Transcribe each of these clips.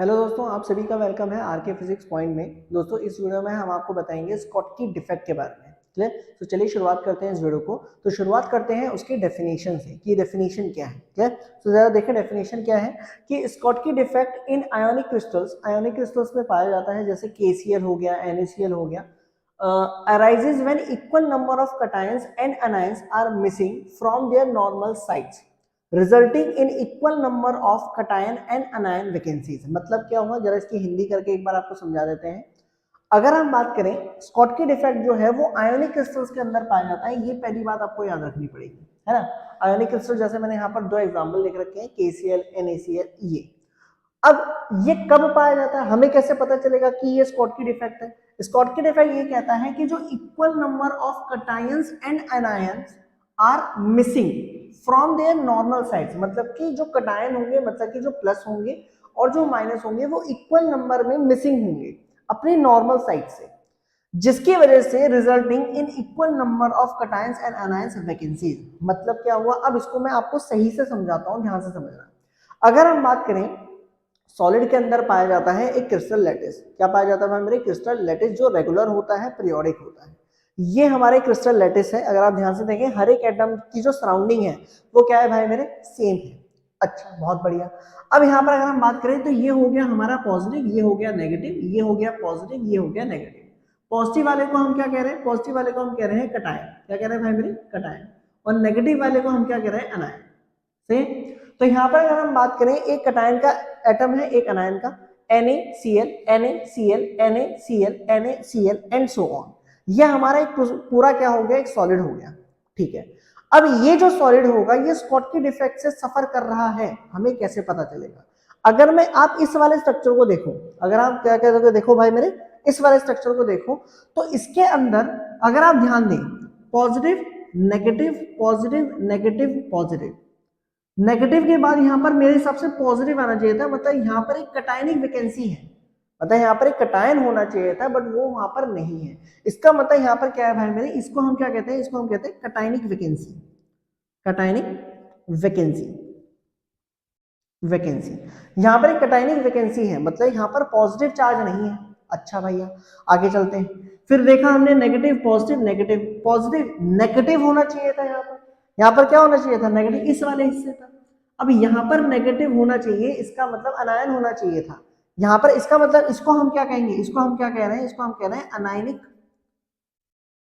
Hello दोस्तों, आप सभी का वेलकम है आर के फिजिक्स पॉइंट में। दोस्तों इस वीडियो में हम आपको बताएंगे स्कॉटकी डिफेक्ट के बारे में। क्लियर? तो चलिए शुरुआत करते हैं इस वीडियो को। तो शुरुआत करते हैं उसके डेफिनेशन से कि डेफिनेशन क्या है। क्लियर? तो जरा देखें डेफिनेशन क्या है कि Schottky defect in ionic crystals में पाया जाता है, जैसे KCl हो गया, NaCl हो गया, arises when equal number of cations and anions are missing from their normal sites resulting in equal number of cation and अनायन vacancies. मतलब क्या हुआ, जरा इसकी हिंदी करके एक बार आपको समझा देते हैं। अगर हम बात करें, स्कॉटकी डिफेक्ट जो है वो आयोनिक क्रिस्टल्स के अंदर पाया जाता है। ये पहली बात आपको याद रखनी पड़ेगी, है ना। आयोनिक क्रिस्टल जैसे मैंने यहाँ पर दो एग्जांपल लिख रखे हैं, KCl, NaCl, ये। अब ये कब पाया जाता है, हमें कैसे पता चलेगा कि ये स्कॉटकी डिफेक्ट है? स्कॉटकी डिफेक्ट ये कहता है कि जो equal number of cations and anions are missing from their normal sites, मतलब कि जो कटायन होंगे, मतलब कि जो प्लस होंगे और जो माइनस होंगे, वो इक्वल नंबर में मिसिंग होंगे अपनी नॉर्मल साइड से, जिसकी वजह से resulting in equal number of cations and anions vacancies. मतलब क्या हुआ, अब इसको मैं आपको सही से समझाता हूं, ध्यान से समझना। अगर हम बात करें, सॉलिड के अंदर पाया जाता है एक क्रिस्टल लैटिस। क्या पाया जाता है मेरे? क्रिस्टल लैटिस, जो रेगुलर होता है, पीरियोडिक होता है। ये हमारे क्रिस्टल लैटिस है। अगर आप ध्यान से देखें, हर एक एटम की जो सराउंडिंग है वो क्या है भाई मेरे? सेम है। अच्छा, बहुत बढ़िया। अब यहाँ पर अगर हम बात करें तो ये हो गया हमारा पॉजिटिव, ये हो गया नेगेटिव, ये हो गया पॉजिटिव, ये हो गया नेगेटिव। पॉजिटिव वाले को हम क्या कह रहे हैं? पॉजिटिव वाले को हम कह रहे हैं कटायन। क्या कह रहे हैं भाई मेरे? कटायन। और नेगेटिव वाले को हम क्या कह रहे हैं? अनायन। सही। तो यहाँ पर अगर हम बात करें, एक कटायन का एटम है, एक अनायन का, NaCl, NaCl, NaCl, NaCl and so on. ये हमारा एक पूरा क्या हो गया? एक सॉलिड हो गया। ठीक है। अब ये जो सॉलिड होगा ये स्कॉटकी डिफेक्ट से सफर कर रहा है, हमें कैसे पता चलेगा? अगर मैं आप इस वाले स्ट्रक्चर को देखो, अगर आप क्या कहते हो, देखो भाई मेरे, इस वाले स्ट्रक्चर को देखो, तो इसके अंदर अगर आप ध्यान दें, positive negative, positive negative positive, negative के बाद यहां पर मेरे हिसाब से पॉजिटिव आना चाहिए था। मतलब यहां पर एक कटायनिक वैकेंसी है, मतलब यहाँ पर एक कटायन होना चाहिए था, बट वो वहां पर नहीं है। इसका मतलब यहाँ पर क्या है भाई मेरे? इसको हम क्या कहते हैं? इसको हम कहते हैं cationic vacancy. Cationic vacancy, vacancy. यहाँ पर एक कटायनिक वैकेंसी है, मतलब यहाँ पर पॉजिटिव चार्ज नहीं है। अच्छा भैया, आगे चलते हैं। फिर देखा हमने negative positive negative positive, negative होना चाहिए था यहाँ पर। यहाँ पर क्या होना चाहिए था? नेगेटिव, इस वाले हिस्से पर। अब यहाँ पर नेगेटिव होना चाहिए, इसका मतलब अनायन होना चाहिए था। यहाँ पर इसका मतलब, इसको हम क्या कहेंगे? इसको हम क्या कह रहे हैं? इसको हम कह रहे हैं anionic,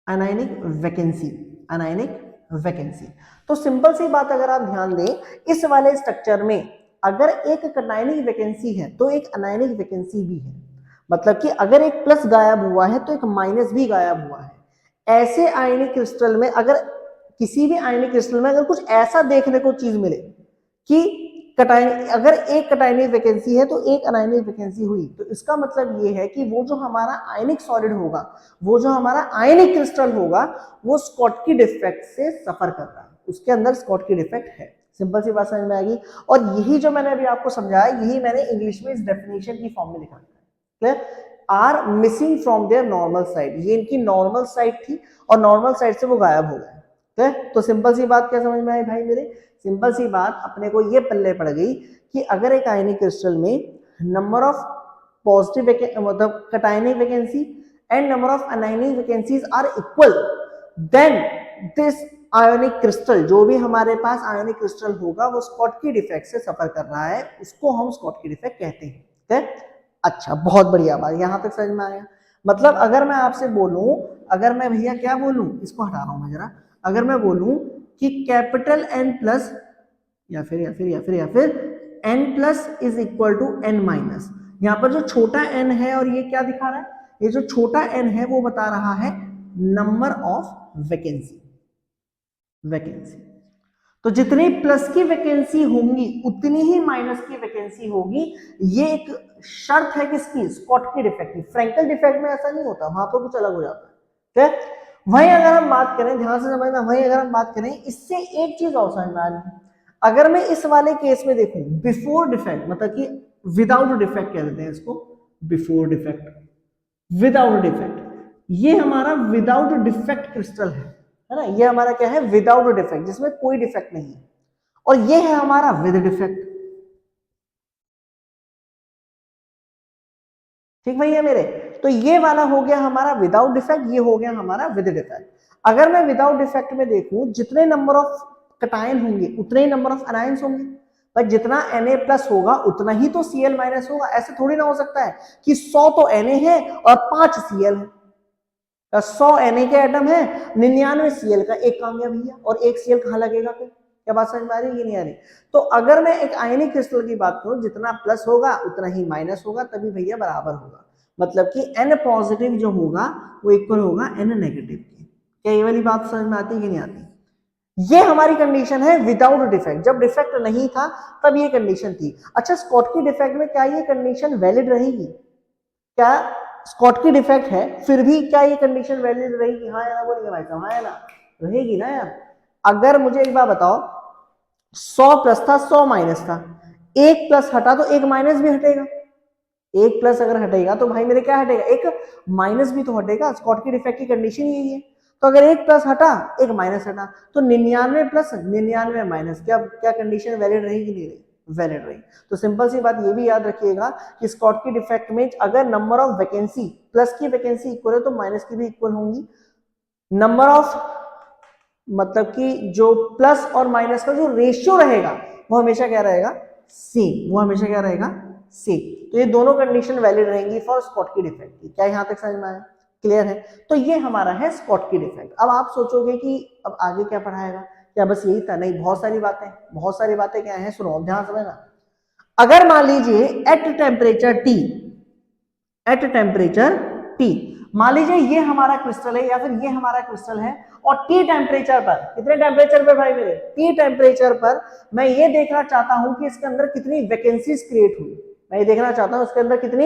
anionic vacancy, anionic vacancy. तो सिंपल सी बात, अगर आप ध्यान दें, इस वाले स्ट्रक्चर में अगर एक कटायनिक वैकेंसी है तो एक अनायनिक वैकेंसी भी है। मतलब कि अगर एक प्लस गायब हुआ है तो एक माइनस भी गायब हुआ है। ऐसे आयनिक क्रिस्टल में, अगर किसी भी आयनिक क्रिस्टल में अगर कुछ ऐसा देखने को चीज मिले कि कटायन, अगर एक कटायनिक वैकेंसी है तो एक अनायनिक वैकेंसी हुई, तो इसका मतलब ये है कि वो जो हमारा आयनिक सॉलिड होगा, वो जो हमारा आयनिक क्रिस्टल होगा, वो स्कॉटकी डिफेक्ट से सफर कर रहा है, उसके अंदर स्कॉटकी डिफेक्ट है। सिंपल सी बात समझ में आएगी। और यही जो मैंने अभी आपको समझाया, यही मैंने इंग्लिश में इस डेफिनेशन की फॉर्म में लिखा है। Are missing from their normal site, ये इनकी नॉर्मल साइड थी और नॉर्मल साइड से वो गायब हो गए। तो सिंपल सी बात क्या समझ में आई भाई मेरे? सिंपल सी बात अपने को ये पल्ले पड़ गई कि अगर एक आयनिक क्रिस्टल में नंबर ऑफ पॉजिटिव, मतलब cationic vacancy and number of anionic vacancies are equal, then this ionic crystal, जो भी हमारे पास आयोनिक क्रिस्टल होगा, वो स्कॉटकी डिफेक्ट से सफर कर रहा है, उसको हम स्कॉटकी डिफेक्ट कहते हैं। ठीक? अच्छा, बहुत बढ़िया बात, यहां तक समझ में आया। मतलब अगर मैं आपसे बोलूं, अगर मैं भैया क्या बोलूं, इसको हटा रहा हूं मैं जरा, अगर मैं बोलूं कि कैपिटल N प्लस या फिर N plus is equal to N minus, यहाँ पर जो छोटा n है, और ये क्या दिखा रहा है? ये जो छोटा n है वो बता रहा है नंबर ऑफ वैकेंसी, वैकेंसी। तो जितनी प्लस की वैकेंसी होंगी उतनी ही माइनस की वैकेंसी होगी। ये एक शर्त है किसकी? स्कॉटकी डिफेक्ट की। फ्रैंकल डिफेक्ट में ऐसा नहीं होता, वहां पर कुछ अलग हो जाता है। वहीं अगर हम बात करें, ध्यान से समझना, वहीं अगर हम बात करें, इससे एक चीज और समझ में आ रही है। अगर मैं इस वाले केस में देखूं, बिफोर डिफेक्ट, मतलब कि विदाउट डिफेक्ट कह देते हैं इसको, बिफोर डिफेक्ट, विदाउट डिफेक्ट, ये हमारा विदाउट डिफेक्ट क्रिस्टल है ना। ये हमारा क्या है? विदाउट डिफेक्ट, जिसमें कोई डिफेक्ट नहीं है। और ये है हमारा विद डिफेक्ट। ठीक भैया मेरे। तो ये वाला हो गया हमारा विदाउट डिफेक्ट, ये हो गया हमारा विद डिफेक्ट। अगर मैं विदाउट डिफेक्ट में देखूं, जितने नंबर ऑफ कटायन होंगे उतने ही नंबर ऑफ अनायंस होंगे, पर जितना Na प्लस होगा उतना ही तो Cl माइनस होगा। ऐसे थोड़ी ना हो सकता है कि 100 तो Na है और 5 Cl है। 100 Na के एटम है, 99 Cl का, एक काम गया भैया। और एक Cl कहाँ लगेगा फिर? क्या बात समझ में आ रही है कि नहीं आ रही? तो अगर मैं एक आयनिक क्रिस्टल की बात करूं, जितना प्लस होगा उतना ही माइनस होगा, तभी भैया बराबर होगा। मतलब कि N पॉजिटिव जो होगा वो इक्वल होगा N नेगेटिव के। क्या ये वाली बात समझ में आती है कि नहीं आती? ये हमारी कंडीशन है विदाउट डिफेक्ट। जब डिफेक्ट नहीं था तब ये कंडीशन थी। अच्छा, स्कॉटकी डिफेक्ट में क्या ये कंडीशन वैलिड रहेगी? क्या स्कॉटकी डिफेक्ट है फिर भी क्या ये कंडीशन वैलिड रहेगी? हाँ या ना बोलिए भाई साहब, हाँ या ना? रहेगी ना यार। अगर मुझे एक बार बताओ, 100 प्लस था, 100 माइनस था, एक प्लस हटा तो एक माइनस भी हटेगा। एक प्लस अगर हटेगा तो भाई मेरे क्या हटेगा? एक माइनस भी तो हटेगा। स्कॉटकी डिफेक्ट की कंडीशन यही है। तो अगर एक प्लस हटा एक माइनस हटा, तो 99 प्लस 99 माइनस, क्या क्या कंडीशन वैलिड रहेगी? नहीं रही, वैलिड रही। तो सिंपल सी बात ये भी याद रखिएगा कि स्कॉटकी डिफेक्ट में अगर नंबर ऑफ वैकेंसी, प्लस की वैकेंसी इक्वल है तो माइनस की भी इक्वल होंगी। नंबर ऑफ मतलब कि जो प्लस और माइनस का जो रेशियो रहेगा वो हमेशा क्या रहेगा? सेम। वो हमेशा क्या रहेगा? सेम। तो ये दोनों कंडीशन वैलिड रहेंगी फॉर स्कॉटकी डिफेक्ट की। क्या यहां तक समझ में आया? क्लियर है? तो ये हमारा है स्कॉटकी डिफेक्ट। अब आप सोचोगे कि अब आगे क्या पढ़ाएगा, क्या बस यही था? नहीं, बहुत सारी बातें, बहुत सारी बातें क्या है, सुनो ध्यान समझना। अगर मान लीजिए at temperature T, at temperature T, मान लीजिए ये हमारा क्रिस्टल है या फिर ये हमारा क्रिस्टल है, और टी टेम्परेचर पर, कितने टेम्परेचर पर भाई मेरे? टी टेम्परेचर पर मैं ये देखना चाहता हूं कि इसके अंदर कितनी वैकेंसीज क्रिएट हुई। मैं ये देखना चाहता हूं इसके अंदर कितनी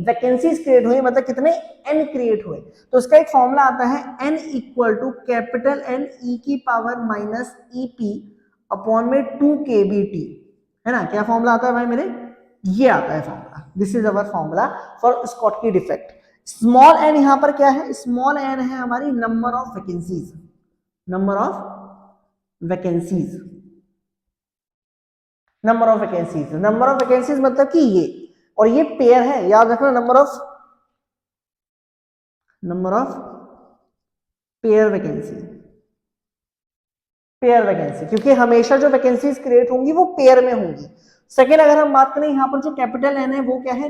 वैकेंसीज क्रिएट हुई, मतलब कितने एन क्रिएट हुए। तो इसका एक फॉर्मूला आता है N equal to capital N E की power minus E P upon में 2 kBt, है ना? क्या फॉर्मूला आता है भाई मेरे? ये आता है formula. This is our formula for Schottky defect. Small n यहां पर क्या है? स्मॉल एन है हमारी number of vacancies, number of vacancies, number of vacancies. Number of vacancies मतलब कि ये, और ये पेयर है, याद रखना, number of pair vacancy, pair vacancy, क्योंकि हमेशा जो वैकेंसीज क्रिएट होंगी वो पेयर में होंगी। सेकेंड, अगर हम बात करें यहाँ पर जो कैपिटल एन है वो क्या है?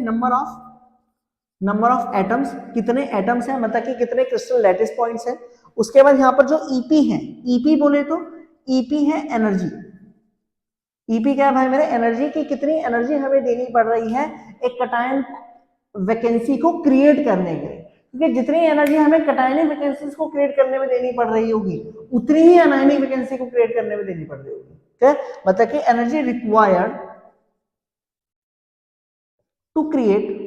नंबर ऑफ एटम्स, कितने एटम्स हैं, मतलब कि कितने क्रिस्टल लैटिस पॉइंट्स हैं। उसके बाद यहाँ पर जो ईपी है, ईपी बोले तो ईपी है एनर्जी। ईपी क्या है भाई मेरे? एनर्जी की, कितनी एनर्जी हमें देनी पड़ रही है एक कटायन वैकेंसी को क्रिएट करने के लिए। क्योंकि जितनी एनर्जी हमें कटायनिक वैकेंसीज को क्रिएट करने में देनी पड़ रही होगी उतनी ही अनायनिक वैकेंसी को क्रिएट करने में देनी पड़ रही होगी। ठीक है? मतलब कि energy required to create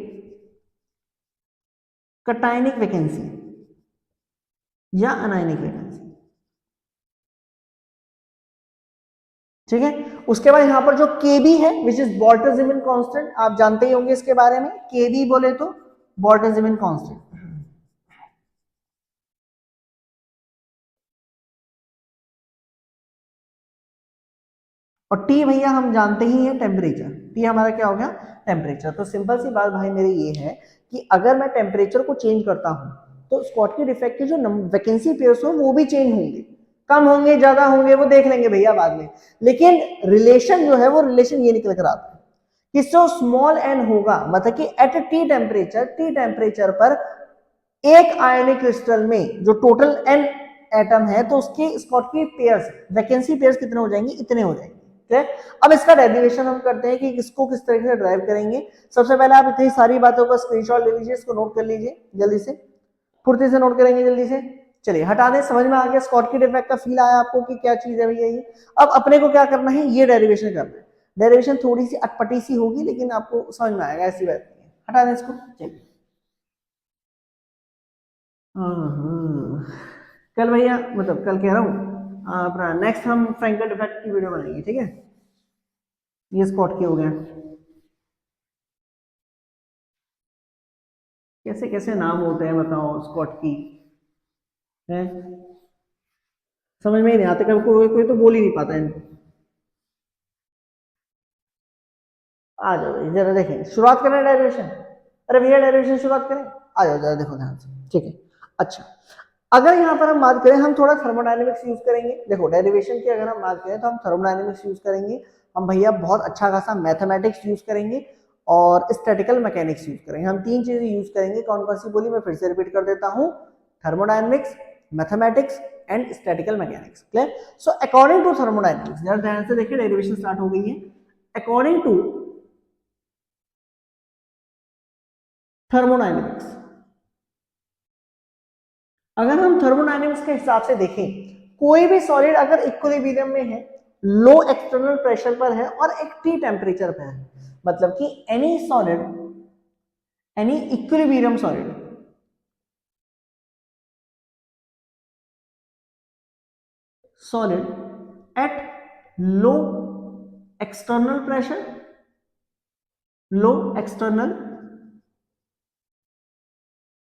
cationic vacancy या अनायनिक वैकेंसी। ठीक है? उसके बाद यहां पर जो केबी है विच इज बोल्ट्जमैन कांस्टेंट, आप जानते ही होंगे इसके बारे में। केबी बोले तो बोल्ट्जमैन कांस्टेंट। और टी भैया हम जानते ही हैं टेम्परेचर। टी हमारा क्या हो गया? टेम्परेचर। तो सिंपल सी बात भाई मेरी ये है कि अगर मैं टेम्परेचर को चेंज करता हूं तो स्कॉटकी डिफेक्ट के जो वैकेंसी पेयर्स हो वो भी चेंज होंगे, कम होंगे, ज्यादा होंगे, वो देख लेंगे भैया बाद में। लेकिन रिलेशन जो है वो रिलेशन ये निकल कर आता है कि जो स्मॉल एन होगा, मतलब कि एट टी टेम्परेचर पर एक आयनिक क्रिस्टल में जो टोटल एन एटम है तो उसके स्कॉटकी पेयर्स, वैकेंसी पेयर्स कितने हो जाएंगे? इतने हो जाएंगे। ठीक है? अब इसका डेरिवेशन हम करते हैं कि इसको किस तरीके से ड्राइव करेंगे। सबसे पहले आप इतनी सारी बातों का स्क्रीनशॉट ले लीजिए, इसको नोट कर लीजिए जल्दी से, फुर्ती से नोट करेंगे जल्दी से। चलिए हटा दें, समझ में आ गया स्कॉटकी डिफेक्ट का फील आया आपको कि क्या चीज है भैया ये। अब अपने को क्या करना है? ये डेरिवेशन करना है। डेरिवेशन थोड़ी सी अटपटी सी होगी लेकिन आपको समझ में आएगा, ऐसी बात नहीं है। हटा दें इसको। चलिए कल भैया, मतलब कल कह रहा हूँ अपना नेक्स्ट हम फ्रैंकल डिफेक्ट की वीडियो बनाएंगे। ठीक है? ये स्पॉट के हो गया। कैसे कैसे नाम होते हैं बताओ स्पॉट की, है? समझ में ही नहीं आते, कभी कोई कोई तो बोल ही नहीं पाता इनको। आ जाओ जरा देखें, शुरुआत करें डेरिवेशन। अरे भैया डेरिवेशन से बात करें, आ जाओ जरा देखो ध्यान से, ठीक है। अच्छा, अगर यहाँ पर हम बात करें, हम थोड़ा थर्मोडायनेमिक्स यूज करेंगे। देखो डेरिवेशन की अगर हम बात करें तो हम थर्मोडायनेमिक्स यूज करेंगे, हम भैया बहुत अच्छा खासा मैथमेटिक्स यूज करेंगे और स्टैटिकल मैकेनिक्स यूज करेंगे। हम तीन चीजें यूज करेंगे। कौन कौन सी बोली, मैं फिर से रिपीट कर देता हूँ, thermodynamics, mathematics and statical mechanics. Clear? So according to thermodynamics, जरा ध्यान से देखिए, डेरिवेशन स्टार्ट हो गई है। अकॉर्डिंग टू थर्मोडायनेमिक्स, अगर हम थर्मोडायनेमिक्स के हिसाब से देखें, कोई भी सॉलिड अगर इक्विलिब्रियम में है, लो एक्सटर्नल प्रेशर पर है और एक टी टेम्परेचर पर है, मतलब कि any solid, any equilibrium solid, solid at low external pressure, low external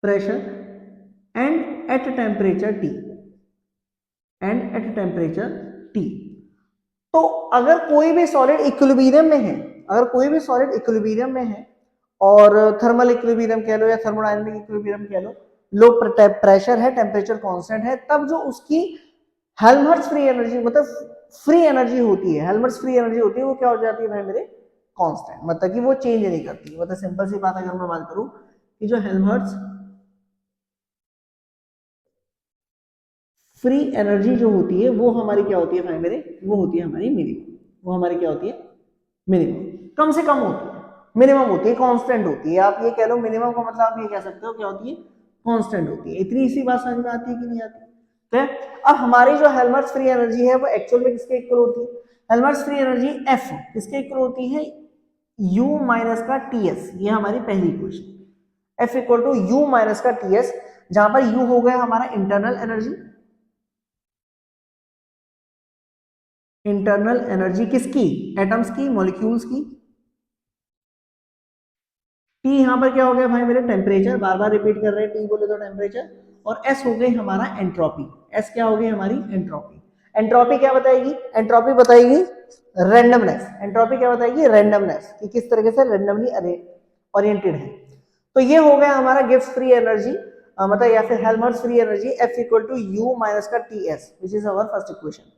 pressure and at temperature T, and at temperature T. तो अगर कोई भी सॉलिड इक्विलिब्रियम में है, अगर कोई भी सॉलिड इक्विलिब्रियम में है और थर्मल इक्विलिब्रियम कह लो या थर्मोडायनामिक इक्विलिब्रियम कह लो, लो प्रेशर है, टेम्परेचर कांस्टेंट है, तब जो उसकी हेल्महोल्ट्ज फ्री एनर्जी, मतलब फ्री एनर्जी होती है, हेल्महोल्ट्ज फ्री एनर्जी होती है, वो क्या हो जाती है भाई मेरे, कांस्टेंट, मतलब कि वो चेंज नहीं करती। मतलब सिंपल सी बात अगर मैं बात करूं कि जो हेल्महोल्ट्ज फ्री एनर्जी जो होती है वो हमारी क्या होती है भाई मेरे, वो होती है हमारी मिनिमम, वो हमारी क्या होती है, मिनिमम, कम से कम होती है, मिनिमम होती है, कांस्टेंट होती है। आप ये कह लो मिनिमम का मतलब आप ये कह सकते हो क्या होती है, कांस्टेंट होती है। इतनी सी बात समझ में आती है कि नहीं आती? तो अब हमारी जो हेल्महोल्ट्ज फ्री एनर्जी है वो एक्चुअल में किसके इक्वल होती है? हेल्महोल्ट्ज फ्री एनर्जी एफ किसके इक्वल होती है, u माइनस का टीएस। ये हमारी पहली equation, F equal to U minus का टीएस, जहां पर u हो गया हमारा इंटरनल एनर्जी, इंटरनल एनर्जी किसकी, एटम्स की, मॉलिक्यूल्स की। टी यहां पर क्या हो गया भाई मेरे, टेम्परेचर, बार बार रिपीट कर रहे हैं, टी बोले तो टेम्परेचर। और एस हो गई हमारा एंट्रोपी, एस क्या हो गई हमारी, एंट्रोपी। एंट्रोपी क्या बताएगी, एंट्रोपी बताएगी रैंडमनेस, एंट्रोपी क्या बताएगी, रैंडमनेस, कि किस तरीके से रैंडमली ओरिएंटेड है। तो ये हो गया हमारा गिब्स फ्री एनर्जी, मतलब या फिर Helmholtz free energy, F equal to U minus का T S, which is our first equation.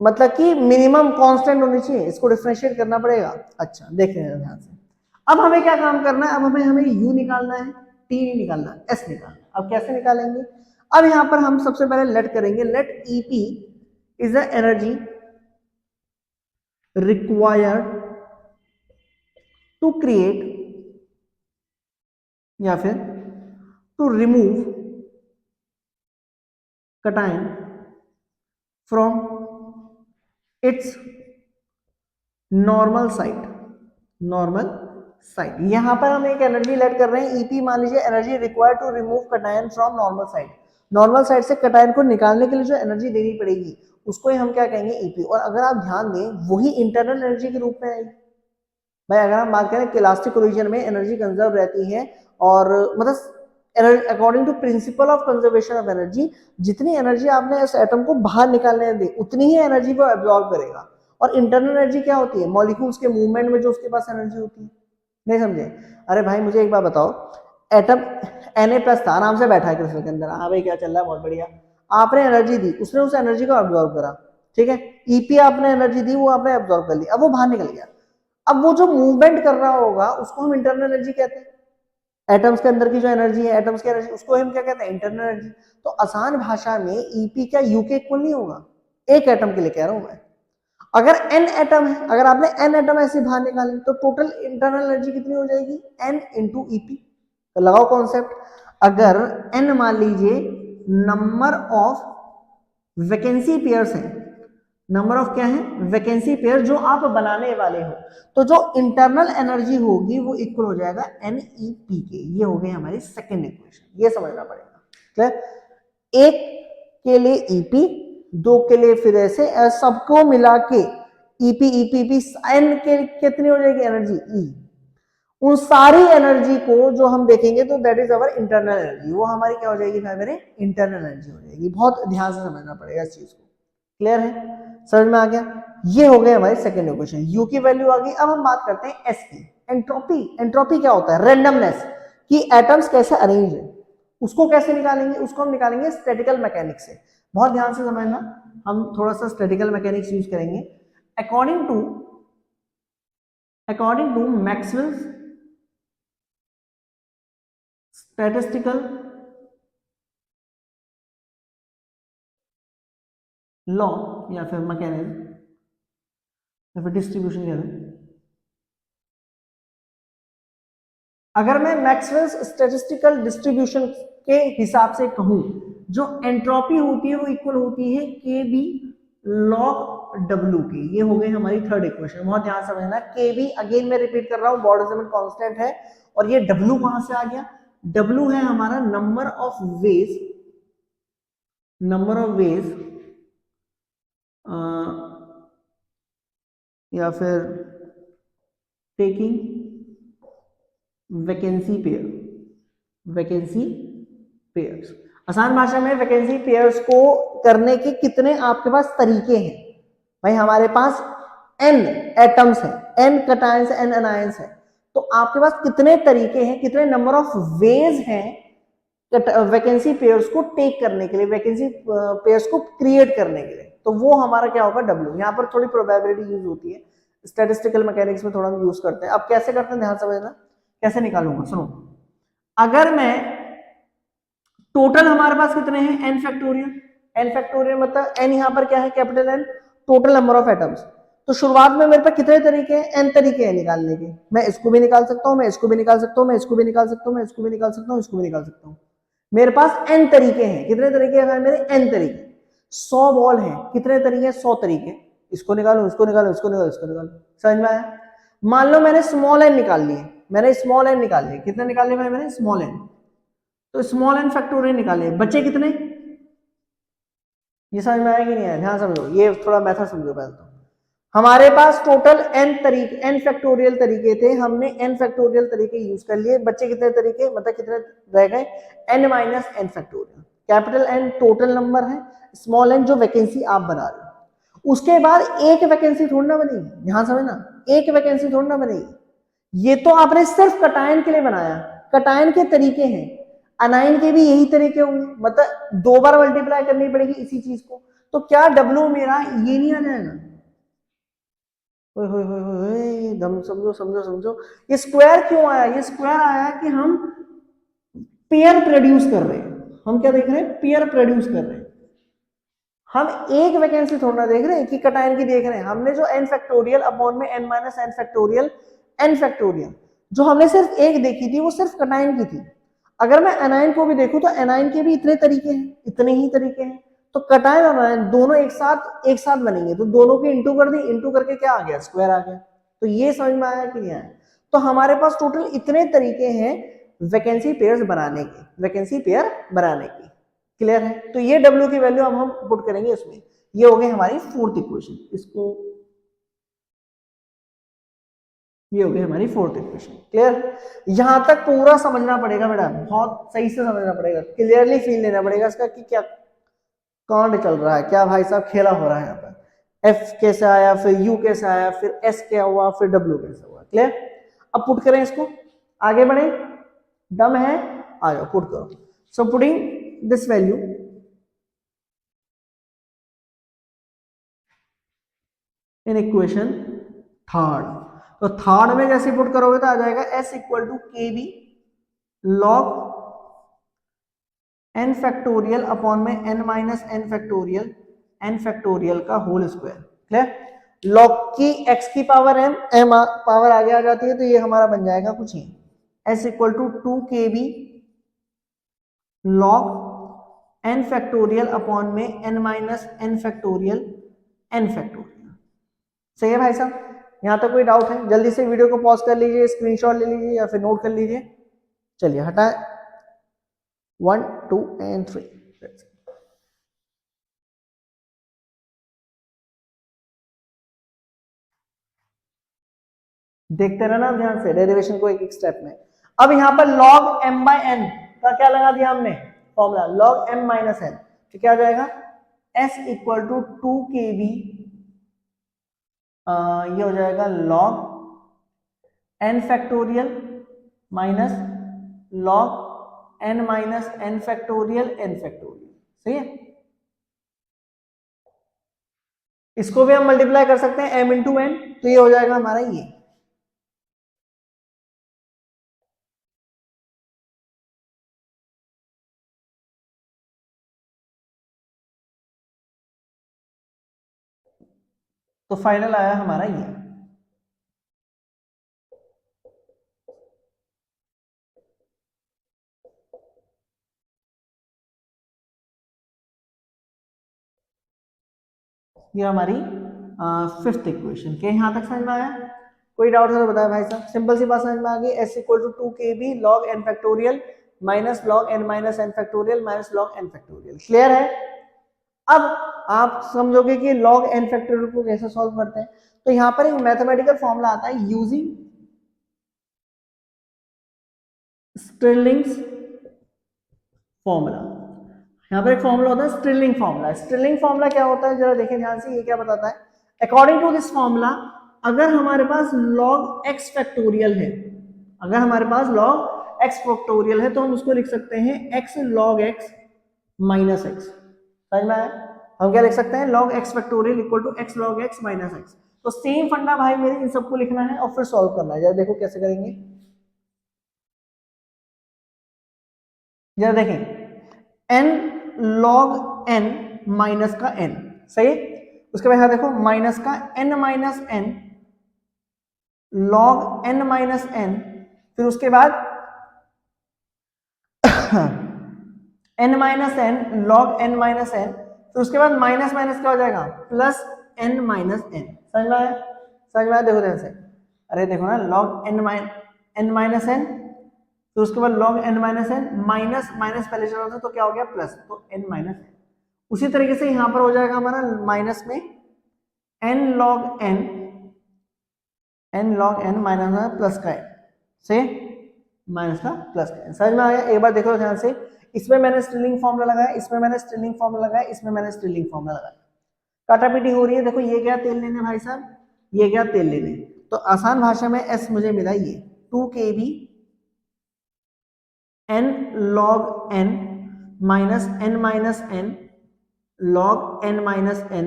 मतलब कि मिनिमम कांस्टेंट होनी चाहिए, इसको डिफरेंशिएट करना पड़ेगा। अच्छा देख रहे हैं ध्यान से, अब हमें क्या काम करना है, अब हमें हमें u निकालना है, t नहीं निकालना, s निकालना है। अब कैसे निकालेंगे, अब यहां पर हम सबसे पहले लेट करेंगे, let ep is the energy required to create या फिर to remove cation from its normal site, normal site. यहां पर हम एक एनर्जी लेट कर रहे हैं ईपी, मान लीजिए energy required to remove cation from normal site, normal site से कटायन को निकालने के लिए जो एनर्जी देनी पड़ेगी उसको ही हम क्या कहेंगे, ईपी। और अगर आप ध्यान दें वही इंटरनल एनर्जी के रूप में आएगी भाई। अगर हम बात करें कि इलास्टिक कोलिजन में एनर्जी कंजर्व रहती है, और मतलब according to principle of conservation of energy, जितनी एनर्जी आपने इस एटम को बाहर निकालने दी उतनी ही एनर्जी वो एब्जॉर्ब करेगा। और इंटरनल एनर्जी क्या होती है, मॉलिक्यूल्स के मूवमेंट में जो उसके पास एनर्जी होती है। नहीं समझे? अरे भाई मुझे एक बात बताओ, एटम Na+ था, आराम से बैठा है क्रिस्टल के अंदर, हाँ भाई क्या चल रहा है, बहुत बढ़िया। आपने एनर्जी दी, उसने उस एनर्जी को एब्जॉर्ब करा, ठीक है, ईपी आपने एनर्जी दी, वो आपने एब्जॉर्ब कर ली, अब वो बाहर निकल गया। अब वो जो मूवमेंट कर रहा होगा उसको हम इंटरनल एनर्जी कहते हैं। एटम्स के अंदर की जो एनर्जी है, एटम्स की एनर्जी, उसको हम क्या कहते हैं, इंटरनल एनर्जी। तो आसान भाषा में ईपी क्या यू के इक्वल नहीं होगा, एक एटम के लिए कह रहा हूं मैं। अगर n एटम है, अगर आपने n एटम ऐसे बाहर निकाले तो टोटल इंटरनल एनर्जी कितनी हो जाएगी, n इंटू ईपी। तो लगाओ कॉन्सेप्ट, अगर n मान लीजिए नंबर ऑफ वैकेंसी पेयर्स है, नंबर ऑफ क्या है, वैकेंसी पेयर जो आप बनाने वाले हो, तो जो इंटरनल एनर्जी होगी वो इक्वल हो जाएगा NEP के। ये हो गई हमारी सेकेंड इक्वेशन, ये समझना पड़ेगा। क्लियर? एक के लिए ईपी, दो के लिए फिर ऐसे, सबको मिला के ईपी ईपी ईपी, एन के कितनी हो जाएगी एनर्जी, ई। उन सारी एनर्जी को जो हम देखेंगे तो that is our internal energy, वो हमारी क्या हो जाएगी भाई मेरे, इंटरनल एनर्जी हो जाएगी। बहुत ध्यान से समझना पड़ेगा इस चीज को। क्लियर है, समझ में आ गया? ये हो गया हमारी सेकेंड इक्वेशन, यू की वैल्यू आ गई। अब हम बात करते हैं एस की। एंट्रोपी, एंट्रोपी क्या होता है? रैंडमनेस, कि एटम्स कैसे अरेंज है, उसको कैसे निकालेंगे? उसको हम निकालेंगे स्टैटिकल मैकेनिक्स से। बहुत ध्यान से समझना, हम थोड़ा सा स्टैटिकल मैकेनिक्स यूज करेंगे। According to Maxwell's statistical law या फिर मैकेनिज्म या फिर डिस्ट्रीब्यूशन कह दें, अगर मैं मैक्सवेल्स स्टैटिस्टिकल डिस्ट्रीब्यूशन के हिसाब से कहूं, जो एंट्रोपी होती है वो इक्वल होती है के बी लॉग डब्ल्यू की। ये हो गई हमारी थर्ड इक्वेशन। बहुत ध्यान से समझना, के बी अगेन मैं रिपीट कर रहा हूं, बोल्ट्जमैन कांस्टेंट है, और ये डब्ल्यू कहां से आ गया? डब्ल्यू है हमारा नंबर ऑफ वेज, या फिर टेकिंग वैकेंसी पेयर्स। आसान भाषा में वैकेंसी पेयर्स को करने के कितने आपके पास तरीके हैं? भाई हमारे पास n एटम्स हैं, n कैटायंस, n एनायंस है, तो आपके पास कितने तरीके हैं, कितने नंबर ऑफ वेज हैं वैकेंसी पेयर्स को टेक करने के लिए, वैकेंसी पेयर्स को क्रिएट करने के लिए? तो वो हमारा क्या होगा? W। यहाँ पर थोड़ी प्रोबेबिलिटी यूज होती है, स्टैटिस्टिकल मैकेनिक्स में थोड़ा हम यूज करते हैं। अब कैसे करते हैं ध्यान समझना, कैसे निकालूंगा सुनो। अगर मैं टोटल हमारे पास कितने हैं? n फैक्टोरियल, n फैक्टोरियल मतलब n यहाँ पर क्या है? Capital N, total number of atoms. तो शुरुआत में मेरे पास कितने तरीके हैं? n तरीके हैं निकालने के। मैं इसको भी निकाल सकता हूँ, मैं इसको भी निकाल सकता हूँ, मैं इसको भी निकाल सकता हूँ, मैं इसको भी निकाल सकता हूँ, इसको भी निकाल सकता हूँ। मेरे पास n तरीके हैं। कितने तरीके हैं मेरे? n तरीके। 100 बॉल है, कितने तरीके? 100 तरीके। इसको निकालो, इसको निकालो, इसको निकालो, इसको निकालो। समझ में आया? मान लो मैंने स्मॉल n निकाल लिए, मैंने स्मॉल n निकाल लिए। कितने निकाल लिए मैंने? Small n। तो स्मॉल n फैक्टोरियल निकाले, बचे कितने? ये समझ में आया कि नहीं आया? ध्यान समझो, ये थोड़ा मेथड समझो पहले तो। हमारे पास टोटल n तरीके, n फैक्टोरियल तरीके थे, हमने n फैक्टोरियल तरीके यूज कर लिए। बच्चे कितने तरीके, मतलब कितने रह गए? n minus n factorial. Capital N total number है, स्मॉल n जो वैकेंसी आप बना रहे हो। उसके बाद एक वैकेंसी थोड़ी ना बनेगी, ध्यान समझना, एक वैकेंसी थोड़ी ना बनेगी। ये तो आपने सिर्फ कटायन के लिए बनाया, कटायन के तरीके हैं, अनायन के भी यही तरीके होंगे, मतलब 2 बार मल्टीप्लाई करनी पड़ेगी इसी चीज को। तो क्या W मेरा ये नहीं आ जाएगा? दम समझो समझो समझो, ये स्क्वायर क्यों आया? ये स्क्वायर आया कि हम पेयर प्रोड्यूस कर रहे हैं। हम क्या देख रहे हैं? पेयर प्रोड्यूस कर रहे हैं। हम एक वैकेंसी थोड़ा देख रहे हैं कि कटायन की देख रहे हैं। हमने जो n फैक्टोरियल अपॉन में n minus n factorial, n factorial जो हमने सिर्फ एक देखी थी वो सिर्फ कटायन की थी। अगर मैं एनायन को भी देखूं तो एनायन के भी इतने तरीके हैं, इतने ही तरीके हैं। तो कटायन और एनायन दोनों एक साथ बनेंगे, तो दोनों की इंटू कर दी, इंटू करके क्या आ गया? स्क्वायर आ गया। तो ये समझ में आया कि नहीं आया? तो हमारे पास टोटल इतने तरीके हैं वैकेंसी पेयर्स बनाने के, वैकेंसी पेयर बनाने की। क्लियर है? तो ये W की वैल्यू अब हम पुट करेंगे इसमें। ये हो गई हमारी फोर्थ इक्वेशन। इसको, ये हो गई हमारी फोर्थ इक्वेशन। क्लियर? यहां तक पूरा समझना पड़ेगा बेटा, बहुत सही से समझना पड़ेगा, क्लियरली फील लेना पड़ेगा इसका कि क्या कांड चल रहा है, क्या भाई साहब खेला हो रहा है यहाँ पर। F कैसे आया, फिर U कैसे आया, फिर S क्या हुआ, फिर W कैसे हुआ। क्लियर? अब पुट करें इसको, आगे बढ़े, दम है, आ जाओ पुट करो। So putting this value in equation third, तो थर्ड में जैसे पुट करोगे तो आ जाएगा S equal to K B log n factorial upon में n माइनस n फैक्टोरियल का होल स्क्वायर। क्लियर? लॉग की x की पावर m पावर आगे आ जाती है, तो ये हमारा बन जाएगा कुछ ही, S equal to 2kb log n factorial upon में n माइनस n फैक्टोरियल सही है भाई साहब? यहां तक कोई डाउट है? जल्दी से वीडियो को पॉज कर लीजिए, स्क्रीनशॉट ले लीजिए या फिर नोट कर लीजिए। चलिए हटाए, 1 2 एंड 3। देखते रहना ध्यान से डेरिवेशन को एक एक स्टेप में। अब यहां पर log m बाय n का क्या लगा दिया हमने? Formula log m minus n, तो क्या आ जाएगा? S इक्वल टू 2kb, ये हो जाएगा log n factorial minus log n minus n factorial n factorial, सही है। इसको भी हम मल्टीप्लाई कर सकते हैं m इंटू n, तो ये हो जाएगा हमारा ये। तो फाइनल आया हमारा ये हमारी फिफ्थ इक्वेशन के यहां तक समझ में आया। कोई डाउट है तो बताया भाई साहब, सिंपल सी बात समझ में आ गई। s equal to 2kb log n factorial minus log n minus n factorial minus log n factorial, clear है। अब आप समझोगे कि log n फैक्टोरियल को कैसे सॉल्व करते हैं, तो यहां पर एक मैथमेटिकल फॉर्मूला आता है यूजिंग स्टिरलिंग्स फॉर्मूला। यहाँ पर एक फॉर्मूला होता है स्टिरलिंग फॉर्मूला। स्टिरलिंग फॉर्मूला क्या होता है, जरा देखें ध्यान से, ये क्या बताता है। अकॉर्डिंग टू दिस फॉर्मूला, अगर हमारे पास log x फैक्टोरियल है, अगर हमारे पास log x फैक्टोरियल है, तो हम उसको लिख सकते हैं x log x minus x। समझ में आया। हम क्या लिख सकते हैं, log x factorial equal to x log x minus x। तो सेम फंडा भाई मेरे इन सबको लिखना है और फिर सॉल्व करना है। जरा देखो कैसे करेंगे, जरा देखें n log n माइनस का n, सही। उसके बाद यहां देखो माइनस का n minus n log n minus n, फिर उसके बाद n minus n log n minus n, फिर उसके बाद माइनस माइनस क्या हो जाएगा, प्लस n माइनस n। समझ में आया, समझ में आया। देखो ध्यान से, अरे देखो ना, log n माइनस n, फिर उसके बाद log n minus n, minus minus पहले चला था तो क्या हो गया प्लस, तो n माइनस n। उसी तरीके से यहां पर हो जाएगा हमारा माइनस में n log n minus plus का n, से माइनस का प्लस का n। समझ में आ गया। एक बार देखो ध्यान से, इसमें मैंने स्टिरलिंग फॉर्मूला लगाया, इसमें मैंने स्टिरलिंग फॉर्मूला लगाया, इसमें मैंने स्टिरलिंग फॉर्मूला लगाया। काटापीटी हो रही है। देखो ये गया तेल लेने भाई साहब, ये गया तेल लेने, तो आसान भाषा में s मुझे मिला ये 2kb n log n minus n log n minus n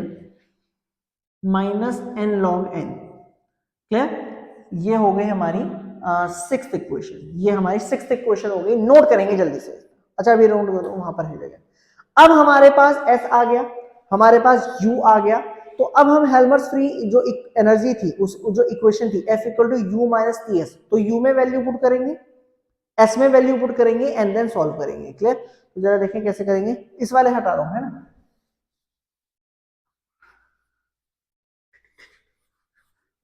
minus n log n, clear. ये हो गई हमारी सिक्स्थ इक्वेशन, ये हमारी सिक्स्थ इक्वेशन हो गई। नोट करेंगे जल्दी से। अच्छा अभी राउंड करो, वहां पर है जगह। अब हमारे पास s आ गया, हमारे पास u आ गया, तो अब हम हेल्मर्स फ्री जो एनर्जी थी, उस जो इक्वेशन थी F equal to U minus T S, तो u में वैल्यू पुट करेंगे, s में वैल्यू पुट करेंगे एंड देन सॉल्व करेंगे, क्लियर। तो जरा देखें कैसे करेंगे। इस वाले हटा रहा हूं, है ना।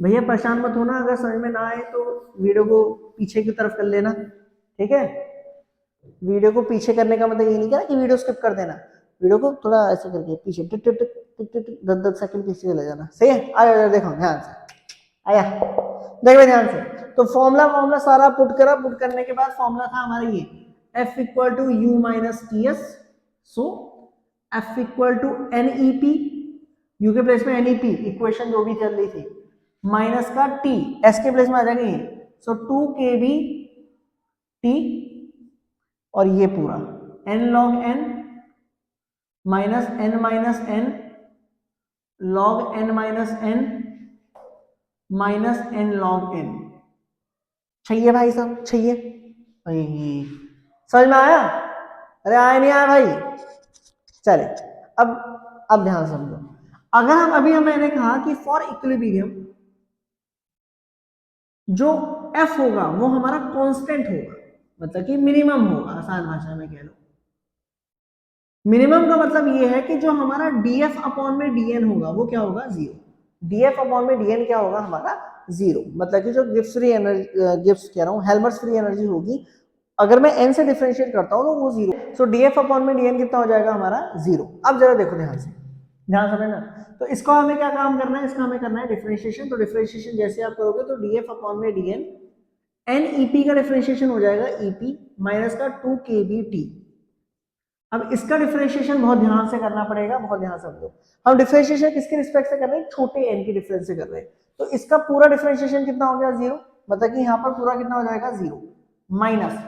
भैया परेशान मत होना, अगर समझ में ना आए तो वीडियो को पीछे की तरफ कर लेना, ठीक है। वीडियो को पीछे करने का मतलब ये नहीं कि वीडियो स्किप कर देना, वीडियो को थोड़ा ऐसे करके पीछे टिक टिक टिक टिक टिक टिक 10-10 सेकंड पीछे चले जाना, सही है। आया देखो ध्यान से, आया देखो ध्यान से। तो फॉर्मूला सारा पुट करा, पुट करने के बाद फॉर्मूला था हमारा ये F equal to U minus T S, so F equal to N E P, U के प्लेस में एन ई पी इक्वेशन जो भी चल रही थी, माइनस का टी, एस के प्लेस में आ जाएंगे ये, सो 2kb टी, और ये पूरा n log n minus n log n minus n minus n log n। चाहिए भाई साहब, चाहिए। समझ में आया, अरे आया नहीं आया भाई। चले अब ध्यान समझो। अगर हम अभी मैंने कहा कि फॉर इक्विलिब्रियम जो f होगा वो हमारा कांस्टेंट होगा, मतलब कि मिनिमम होगा, आसान भाषा में कह लो। मिनिमम का मतलब ये है कि जो हमारा df अपॉन में dn होगा वो क्या होगा, जीरो। df अपॉन में dn क्या होगा हमारा, जीरो। मतलब कि जो गिब्स फ्री एनर्जी, गिब्स कह रहा हूँ, हेल्मर्स फ्री एनर्जी होगी, अगर मैं n से डिफरेंशिएट करता हूँ तो वो जीरो। सो df अपॉन में dn कितना हो जाएगा हमारा, जीरो। अब जरा देखो ध्यान से, ध्यान समझना। तो इसको हमें क्या काम करना है, इसका हमें करना है डिफरेंशिएशन। तो डिफरेंशिएशन जैसे आप करोगे तो df अपॉन में dn, एन ईपी का डिफरेंशिएशन हो जाएगा ईपी माइनस का 2kbt। अब इसका डिफरेंशिएशन बहुत ध्यान से करना पड़ेगा, बहुत ध्यान से समझो। हम डिफरेंशिएशन किसके रिस्पेक्ट से कर रहे हैं, छोटे n के डिफरेंस से कर रहे हैं। तो इसका पूरा डिफरेंशिएशन कितना हो गया, जीरो। मतलब कि यहाँ पर पूरा कितना हो जाएगा 0 माइनस,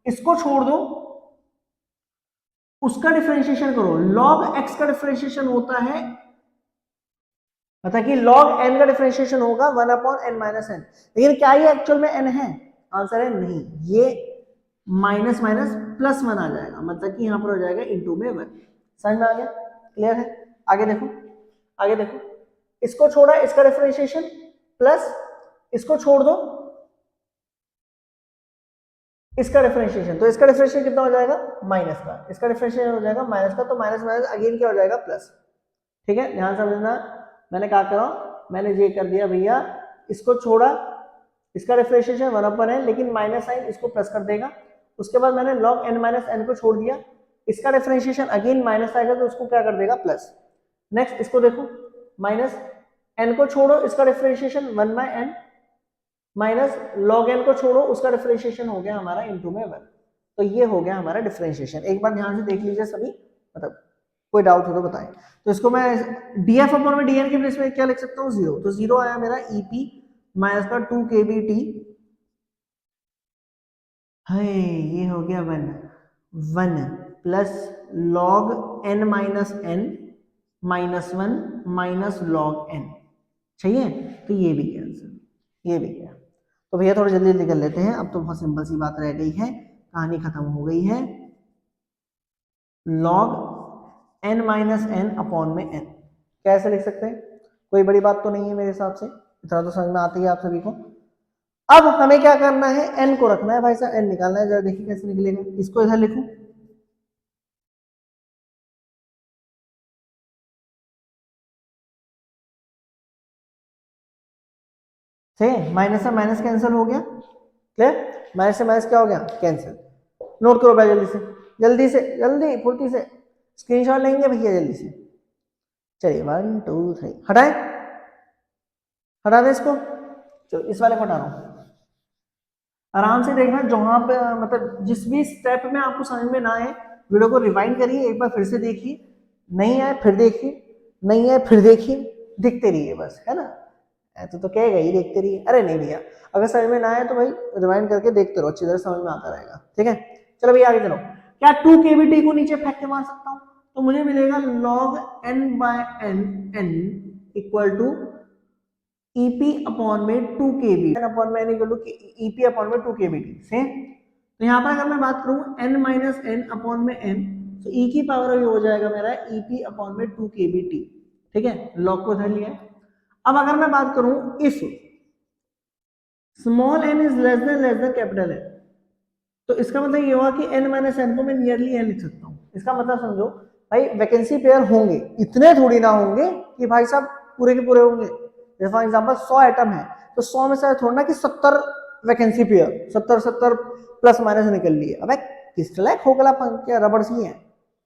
इसको छोड़ दो, उसका डिफरेंशिएशन करो, log x का डिफरेंशिएशन होता है, मतलब कि log n का डिफरेंशिएशन होगा 1/n-n, लेकिन क्या ये एक्चुअल में n है? आंसर है नहीं, ये माइनस माइनस प्लस 1 आ जाएगा, मतलब कि यहाँ पर हो जाएगा इंटू में 1। समझ में आ गया? क्लियर है? आगे देखो, आगे देखो, इसको छोड़ा, इसका डिफरेंशिएशन प्लस, इसको छोड़ दो, इसका डिफरेंशिएशन, तो इसका डिफरेंशिएशन कितना हो जाएगा? माइनस का, इसका डिफरेंशिएशन हो जाएगा माइनस का, तो माइनस माइनस अगेन क्या हो जाएगा? प्लस। ठीक है, ध्यान समझना, मैंने क्या करा, मैंने ये कर दिया भैया, इसको छोड़ा, इसका डिफरेंशिएशन 1/n, लेकिन माइनस साइन इसको प्लस कर देगा, उसके बाद मैंने log n माइनस n को छोड़ दिया, इसका डिफरेंशिएशन अगेन माइनस आएगा तो उसको क्या कर देगा? प्लस। नेक्स्ट इसको देखो, माइनस n को छोड़ो, इसका differentiation 1/n minus log n को छोड़ो, उसका डिफरेंशिएशन हो गया हमारा इंटू में 1। तो ये हो गया हमारा डिफरेंशिएशन। एक बार ध्यान से देख लीजिए सभी, मतलब कोई डाउट हो तो बताएं। तो इसको मैं df अपॉन में dn के प्लेस में क्या लिख सकता हूँ? 0। तो 0 आया मेरा ep माइनस का 2 kbt, है ये हो गया 1 plus log n minus n minus 1 minus log n, चाहिए? तो ये भी गया आंसर, ये भी गया। तो भैया थोड़ा जल्दी जल्दी कर लेते हैं, अब तो बहुत सिंपल सी बात रह गई है, कहानी खत्म हो गई है। log n minus n upon में n कैसे लिख सकते हैं? कोई बड़ी बात तो नहीं है मेरे हिसाब से, इतना तो समझ में आती है आप सभी को। अब हमें क्या करना है? n को रखना है भाई साहब, n निकालना है, जरा देखिए कैसे निकलेगा। इसको इधर लिखूं, सही, माइनस से माइनस कैंसिल हो गया, क्लियर? माइनस से माइनस क्या हो गया? कैंसिल। नोट करो भाई जल्दी से, जल्दी से, जल्दी फुर्ती से स्क्रीनशॉट लेंगे भैया जल्दी से। चलिए 1 2 3 हटाए, हटा दे इसको, चलो इस वाले को हटा रहा हूं। आराम से देखना, जहां पे मतलब जिस भी स्टेप में आपको समझ में ना आए, वीडियो को रिवाइंड करिए, एक बार फिर से देखिए, नहीं आए फिर देखिए, नहीं आए फिर देखिए, दिखते रहिए बस, है ना? तो कहेगा ही देखते रहिए, अरे नहीं भैया अगर समझ में ना आए तो भाई रिवाइंड करके देखते रहो, अच्छी तरह समझ में आता रहेगा। ठीक है, चलो भैया आगे चलो। क्या 2 kbt को नीचे फेंक के मार सकता हूँ? तो मुझे मिलेगा log n/n equal to EP upon में 2 kbt, n अपॉन में n equal to EP upon में 2 kbt सेम। तो यहाँ पर अगर मैं बात करूँ n माइनस n अपॉन में n, तो e की पावर ये हो जाएगा मेरा EP अपॉन में 2 kbt। ठीक है, log को इधर लिया। अब अगर मैं बात करूं if small n is less than capital N, तो इसका मतलब ये हुआ कि n माइनस n को मैं नियरली n लिख सकता हूं। इसका मतलब समझो भाई, वैकेंसी पेयर होंगे, इतने थोड़ी ना होंगे कि भाई साहब पूरे के पूरे होंगे। जैसे फॉर एग्जांपल 100 आइटम है, तो 100 में से थोड़ा ना कि 70 वैकेंसी पेयर, 70 प्लस माइनस निकल लिए। अब किस खोखला क्या रबड़ सी है?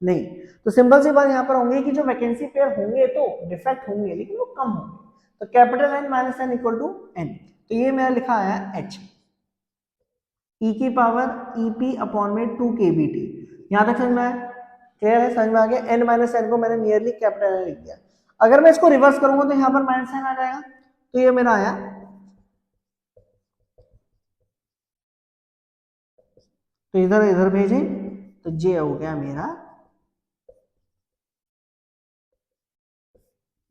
नहीं। तो सिंपल सी बात यहाँ पर होंगे कि जो वैकेंसी पेयर होंगे तो डिफेक्ट होंगे, लेकिन वो कम होंगे। तो capital N minus n equal to n, तो ये मेरा लिखा है h, e की पावर EP अपॉन में 2 kbt। यहां तक समझ में आया? क्लियर है? समझ में आ गया? n माइनस n को मैंने नियरली कैपिटल N लिख दिया। अगर मैं इसको रिवर्स करूंगा तो यहाँ पर माइनस n आ जाएगा, तो ये मेरा आया, तो इधर इधर भेजें, तो जे हो गया मेरा,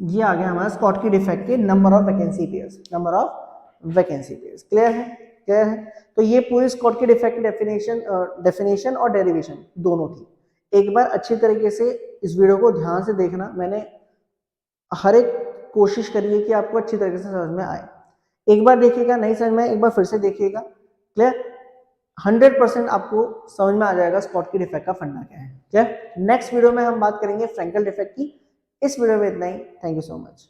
ये आ गया हमारा स्कॉटकी डिफेक्ट के number of vacancy pairs, number of vacancy pairs. Clear है? क्लियर है? तो ये पूरी स्कॉटकी डिफेक्ट डेफिनेशन और डेरिवेशन दोनों थी। एक बार अच्छी तरीके से इस वीडियो को ध्यान से देखना, मैंने हर एक कोशिश करी है कि आपको अच्छी तरीके से समझ में आए। एक बार देखिएगा, नहीं समझ में एक बार फिर से देखिएगा, क्लियर? 100% आपको समझ में आ जाएगा स्कॉटकी डिफेक्ट का फंडा क्या है। क्लियर? नेक्स्ट वीडियो में हम बात करेंगे फ्रैंकल डिफेक्ट की। इस वीडियो में इतना ही, थैंक यू सो मच।